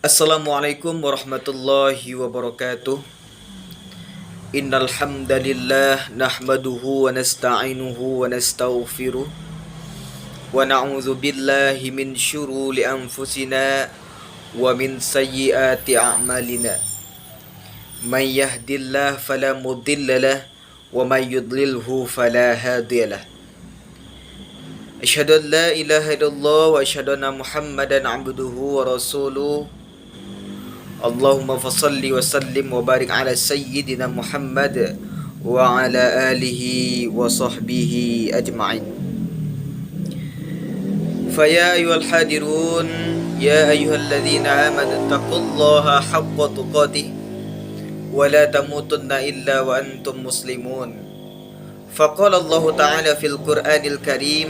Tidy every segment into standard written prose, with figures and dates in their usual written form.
Assalamualaikum warahmatullahi wabarakatuh. Innal hamdalillah nahmaduhu wa nasta'inuhu wa nastaghfiruh wa na'udzu billahi min syururi anfusina wa min sayyiati a'malina. May yahdihillahu fala mudhillalah wa may yudlilhu fala hadiyalah. Asyhadu an la ilaha illallah wa asyhadu anna Muhammadan 'abduhu wa rasuluh. Allahumma fasalli wa sallim wa barik ala sayyidina Muhammad wa ala alihi wa sahbihi ajma'in. Faya ayyuhal hadirun, ya ayyuhalladzina amanu taqullaha haqqa tuqatih wa la tamutunna illa wa antum muslimun. Faqala Allah ta'ala fil Qur'anil Karim,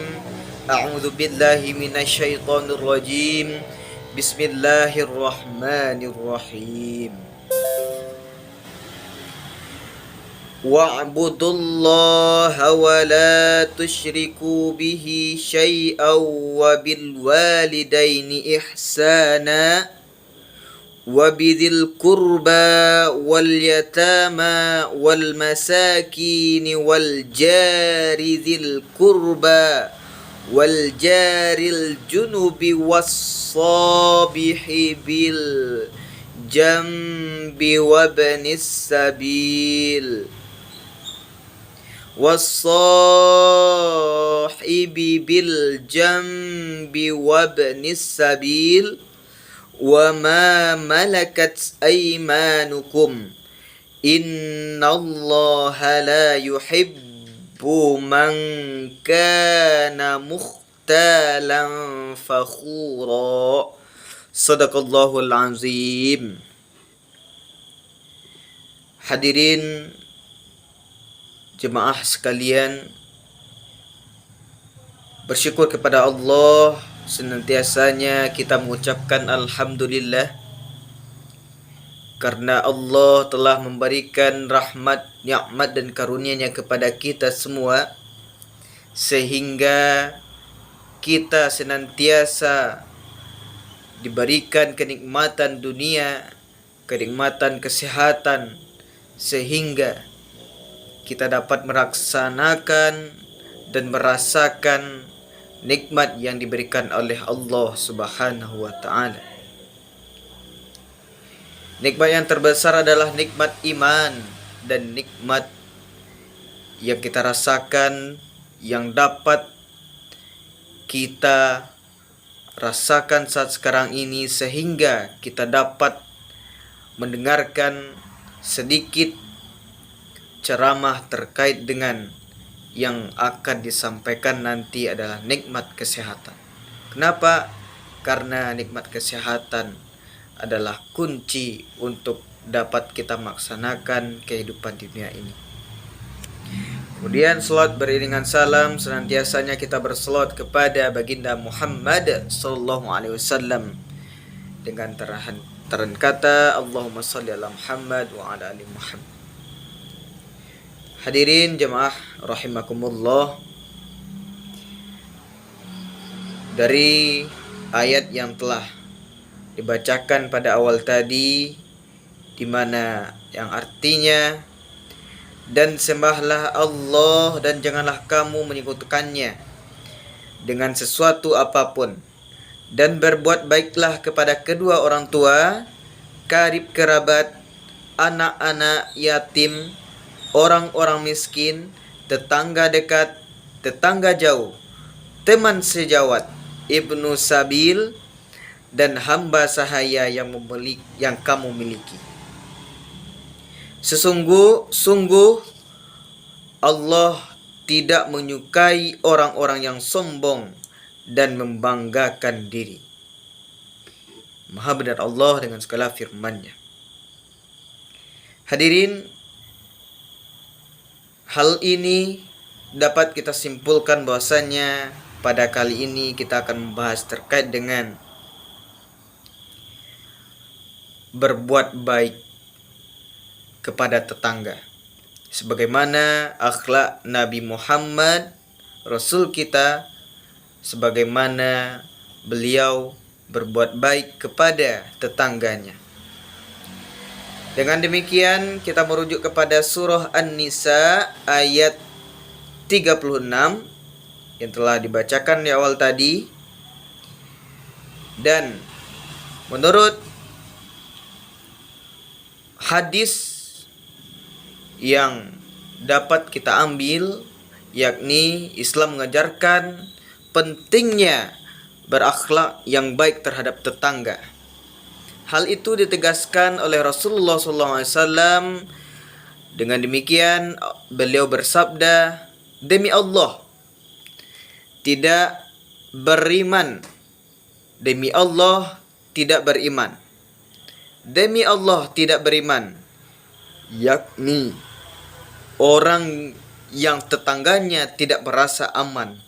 a'udzu billahi minasy syaithanir rajim. Bismillahirrahmanirrahim. Wa'budullaha wa la tusyriku bihi syai'an wa bil walidaini ihsana wa bidhil qurba wal yatama wal masakin wal jari dhil qurba wal jaril junubi was-sabihi bil jambi wabnis sabil was-sahibi bil jambi wabnis sabil wa ma malakat aymanukum innallaha la yuhibbu man kana mukhtalan fakhura. Sadaqallahul azim. Hadirin jemaah sekalian, bersyukur kepada Allah, senantiasanya kita mengucapkan alhamdulillah karena Allah telah memberikan rahmat, nikmat dan karunia-Nya kepada kita semua, sehingga kita senantiasa diberikan kenikmatan dunia, kenikmatan kesehatan, sehingga kita dapat melaksanakan dan merasakan nikmat yang diberikan oleh Allah Subhanahu wa taala. Nikmat yang terbesar adalah nikmat iman dan nikmat yang kita rasakan, yang dapat kita rasakan saat sekarang ini, sehingga kita dapat mendengarkan sedikit ceramah terkait dengan yang akan disampaikan nanti adalah nikmat kesehatan. Kenapa? Karena nikmat kesehatan adalah kunci untuk dapat kita melaksanakan kehidupan di dunia ini. Kemudian salat beriringan salam, senantiasanya kita berselawat kepada baginda Muhammad sallallahu alaihi wasallam dengan teren kata Allahumma shalli ala Muhammad wa ala ali Muhammad. Hadirin jemaah rahimakumullah, dari ayat yang telah dibacakan pada awal tadi, di mana yang artinya, dan sembahlah Allah dan janganlah kamu menyekutukannya dengan sesuatu apapun, dan berbuat baiklah kepada kedua orang tua, karib kerabat, anak-anak yatim, orang-orang miskin, tetangga dekat, tetangga jauh, teman sejawat, ibnu sabil, dan hamba sahaya yang kamu miliki. Sungguh Allah tidak menyukai orang-orang yang sombong dan membanggakan diri. Maha benar Allah dengan segala firman-Nya. Hadirin, hal ini dapat kita simpulkan bahwasanya pada kali ini kita akan membahas terkait dengan berbuat baik kepada tetangga, sebagaimana akhlak Nabi Muhammad Rasul kita, sebagaimana beliau berbuat baik kepada tetangganya. Dengan demikian kita merujuk kepada surah An-Nisa ayat 36 yang telah dibacakan di awal tadi. Dan menurut hadis yang dapat kita ambil, yakni Islam mengajarkan pentingnya berakhlak yang baik terhadap tetangga. Hal itu ditegaskan oleh Rasulullah SAW. Dengan demikian beliau bersabda, demi Allah tidak beriman, demi Allah tidak beriman, demi Allah tidak beriman, yakni orang yang tetangganya tidak merasa aman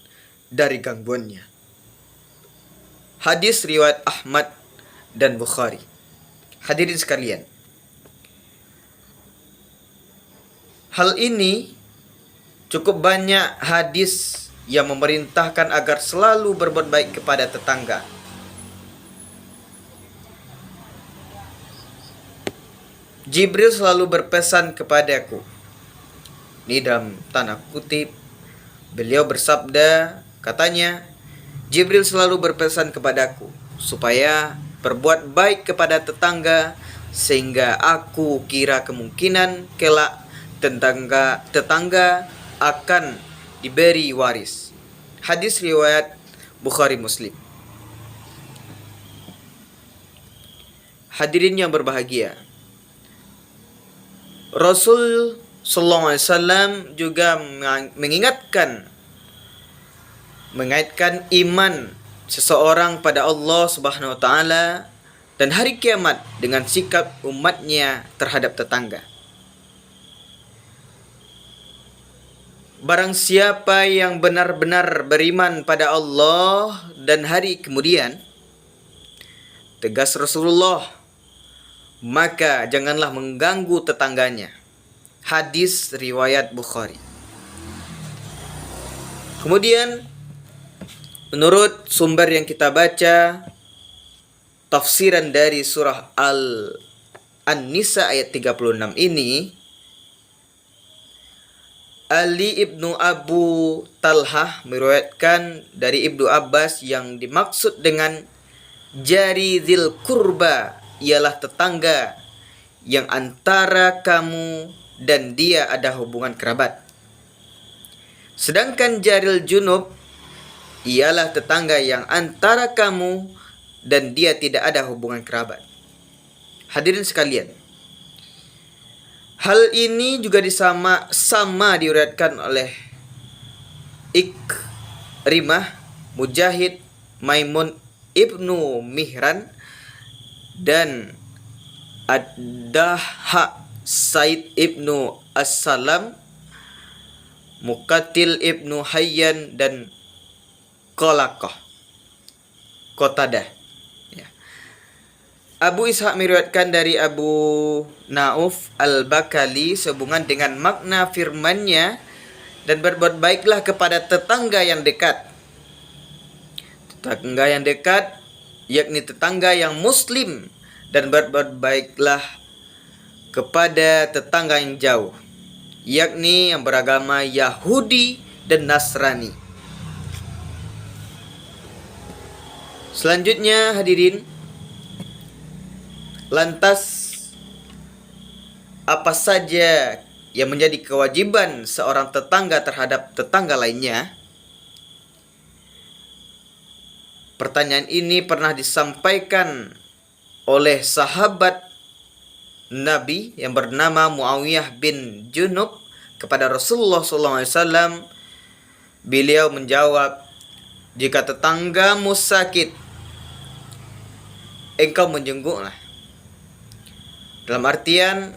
dari gangguannya. Hadis riwayat Ahmad dan Bukhari. Hadirin sekalian, hal ini cukup banyak hadis yang memerintahkan agar selalu berbuat baik kepada tetangga. Jibril selalu berpesan kepadaku. Ini dalam tanda kutip, beliau bersabda, katanya, Jibril selalu berpesan kepadaku supaya berbuat baik kepada tetangga, sehingga aku kira kemungkinan kelak tetangga akan diberi waris. Hadis riwayat Bukhari Muslim. Hadirin yang berbahagia, Rasul sallallahu alaihi wasallam juga mengingatkan mengaitkan iman seseorang pada Allah Subhanahu wa taala dan hari kiamat dengan sikap umatnya terhadap tetangga. Barang siapa yang benar-benar beriman pada Allah dan hari kemudian, tegas Rasulullah, maka janganlah mengganggu tetangganya. Hadis riwayat Bukhari. Kemudian menurut sumber yang kita baca, tafsiran dari surah An-Nisa ayat 36 ini, Ali ibnu Abu Talhah meriwayatkan dari Ibnu Abbas yang dimaksud dengan jari dzil kurba ialah tetangga yang antara kamu dan dia ada hubungan kerabat. Sedangkan jaril junub ialah tetangga yang antara kamu dan dia tidak ada hubungan kerabat. Hadirin sekalian, hal ini juga sama diriwayatkan oleh Ikrimah, Mujahid, Maimun ibnu Mihran, dan Ad-Dahha, Said ibnu As-Salam, Muqatil ibnu Hayyan, dan Qatadah. Ya. Abu Ishaq meriwayatkan dari Abu Nauf Al-Bakali sehubungan dengan makna firman-Nya, dan berbuat baiklah kepada tetangga yang dekat. Tetangga yang dekat yakni tetangga yang muslim, dan berbuat baiklah kepada tetangga yang jauh, yakni yang beragama Yahudi dan Nasrani. Selanjutnya hadirin, lantas apa saja yang menjadi kewajiban seorang tetangga terhadap tetangga lainnya? Pertanyaan ini pernah disampaikan oleh sahabat Nabi yang bernama Muawiyah bin Junub kepada Rasulullah SAW. Beliau menjawab, jika tetanggamu sakit, engkau menjenguklah. Dalam artian,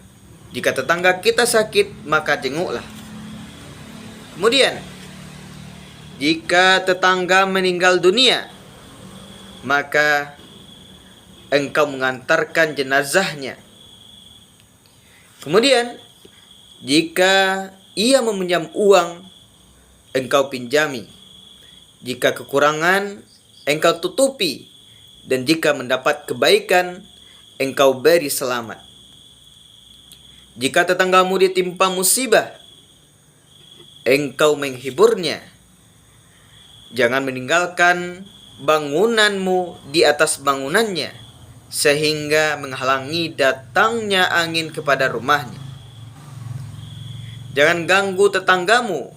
jika tetangga kita sakit, maka jenguklah. Kemudian, jika tetangga meninggal dunia, maka engkau mengantarkan jenazahnya. Kemudian, jika ia meminjam uang, engkau pinjami. Jika kekurangan, engkau tutupi. dan jika mendapat kebaikan, engkau beri selamat. Jika tetanggamu ditimpa musibah, engkau menghiburnya. Jangan meninggalkan bangunanmu di atas bangunannya, sehingga menghalangi datangnya angin kepada rumahnya. Jangan ganggu tetanggamu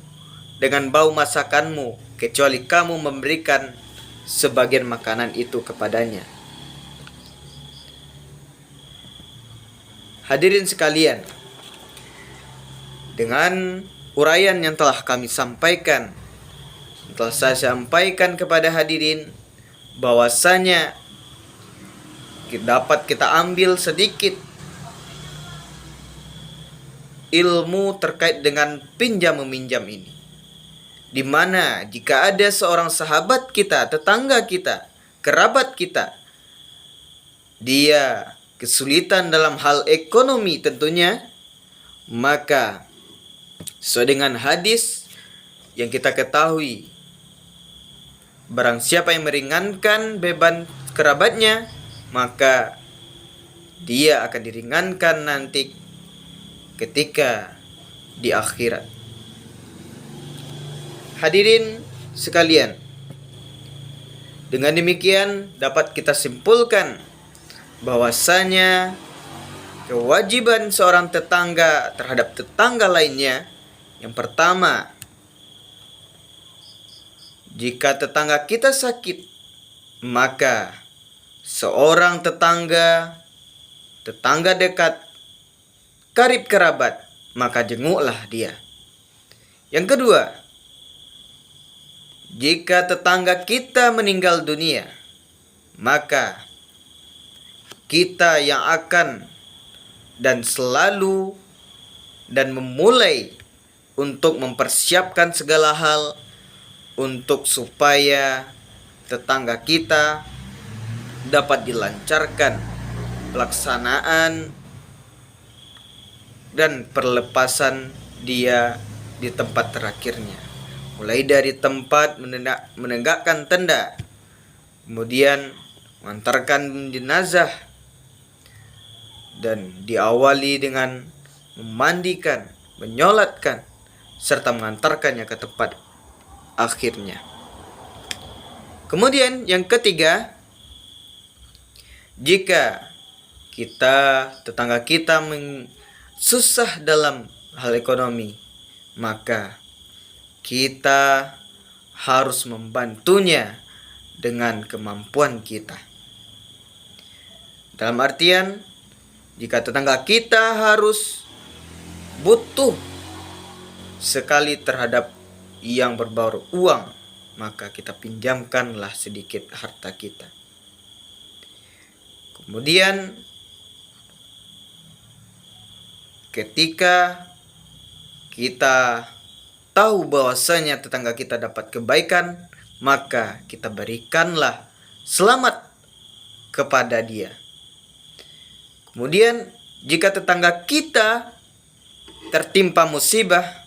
dengan bau masakanmu, kecuali kamu memberikan sebagian makanan itu kepadanya. Hadirin sekalian, dengan uraian yang telah kami sampaikan, telah saya sampaikan kepada hadirin bahwasanya dapat kita ambil sedikit ilmu terkait dengan pinjam meminjam ini, di mana jika ada seorang sahabat kita, tetangga kita, kerabat kita, dia kesulitan dalam hal ekonomi tentunya, maka sesuai dengan hadis yang kita ketahui, barang siapa yang meringankan beban kerabatnya, maka dia akan diringankan nanti ketika di akhirat. Hadirin sekalian, dengan demikian dapat kita simpulkan bahwasanya kewajiban seorang tetangga terhadap tetangga lainnya, yang pertama, jika tetangga kita sakit, maka seorang tetangga dekat, karib kerabat, maka jenguklah dia. Yang kedua, jika tetangga kita meninggal dunia, maka kita yang akan dan selalu dan memulai untuk mempersiapkan segala hal untuk supaya tetangga kita dapat dilancarkan pelaksanaan dan perlepasan dia di tempat terakhirnya, mulai dari tempat menegakkan tenda, kemudian mengantarkan jenazah, dan diawali dengan memandikan, menyolatkan, serta mengantarkannya ke tempat akhirnya. Kemudian yang ketiga, jika tetangga kita susah dalam hal ekonomi, maka kita harus membantunya dengan kemampuan kita. Dalam artian, jika tetangga kita harus butuh sekali terhadap yang berbau uang, maka kita pinjamkanlah sedikit harta kita. Kemudian ketika kita tahu bahwasanya tetangga kita dapat kebaikan, maka kita berikanlah selamat kepada dia. Kemudian jika tetangga kita tertimpa musibah,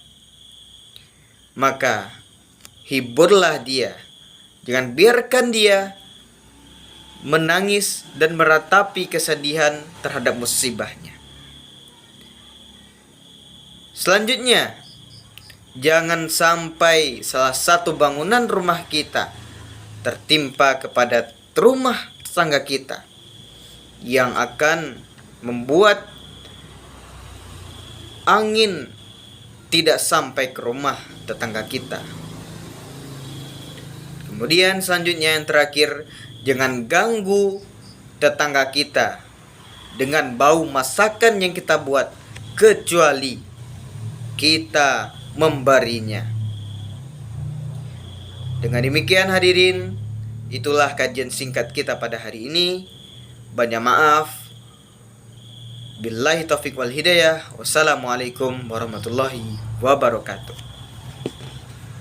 maka hiburlah dia. Jangan biarkan dia menangis dan meratapi kesedihan terhadap musibahnya. Selanjutnya, jangan sampai salah satu bangunan rumah kita tertimpa kepada rumah tetangga kita, yang akan membuat angin tidak sampai ke rumah tetangga kita. Kemudian selanjutnya yang terakhir, jangan ganggu tetangga kita dengan bau masakan yang kita buat, kecuali kita memberinya. Dengan demikian hadirin, itulah kajian singkat kita pada hari ini. Banyak maaf. Billahi taufiq wal hidayah. Wassalamualaikum warahmatullahi wabarakatuh.